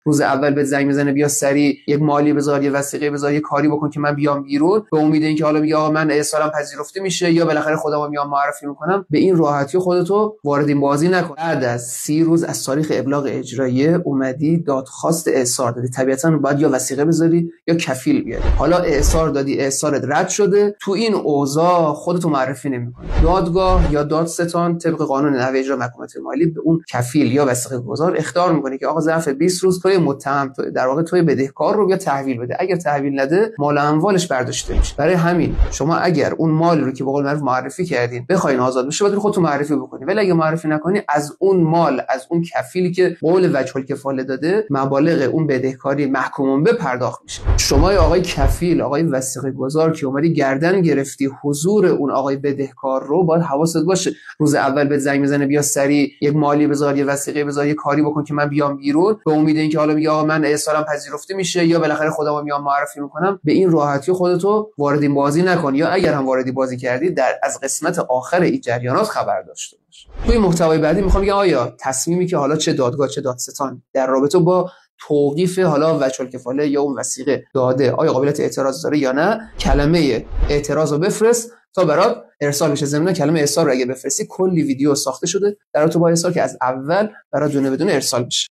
روز اول به زنگ میزنه بیا سری یک مالی بذار، یه وثیقه بذار، یه کاری بکن که من بیام بیرون، به امید اینکه حالا میگه آقا من ارسالم پذیرفته میشه یا بالاخره خودمو میام معرفی میکنم. به این راحتی خودتو وارد این بازی نکن. بعد از 30 روز از تاریخ ابلاغ اجراییه اومدی دادخواست اعصار دادی، طبیعتاً باید یا وثیقه بذاری یا کفیل بیاری. حالا اعصار دادی، اعصارت رد شده، تو این اوضاع خودتو معرفی نمی‌کنی. دادگاه یا دادستان طبق قانون نحوه اجرا محکومیت مالی به اون کفیل یا وثیقه گذار اخطار می‌کنه که آقا ظرف 20 روز توی متهم، در واقع توی بدهکار رو بیا تحویل بده. اگر تحویل نده مال و اموالش برداشته میشه. برای همین شما اگر اون مال رو که به قول معروف معرفی کردین بخواید آزاد بشه، باید خودتون معرفی بکنی. ولی اگه معرفی نکنی، از اون مال، از اون کفیلی که قول وجه الکفاله داده، مبالغ اون بدهکاری محکوم به پرداخت میشه. شما آقای کفیل، آقای وثیقه گذار که اومدی گردن گرفتی حضور اون آقای بدهکار رو، باید حواست باشه روز اول به زنگ میزنه بیا سری یک مالی بذار، یه وثیقه بذار، یه کاری بکن که من بیام بیرون، به امید اینکه حالا میگه آقا من ارسالم پذیرفته میشه یا بالاخره خودمو میام معرفی میکنم. به این راحتی خودتو وارد این بازی نکن، یا اگر هم واردی بازی کردی از قسمت آخر این جریانات خبر داشته باش. توی محتوای بعدی میخوام بگم آیا تصمیمی که حالا چه دادگاه چه دادستان در رابطه با توقیف حالا وجه الکفاله یا اون وثیقه داده آیا قابلیت اعتراض داره یا نه، کلمه اعتراض رو بفرست تا برات ارسال بشه. ضمن کلمه ارسال رو اگه بفرستی کلی ویدیو ساخته شده در تو با ارسال که از اول برات دونه بدون ارسال بشه.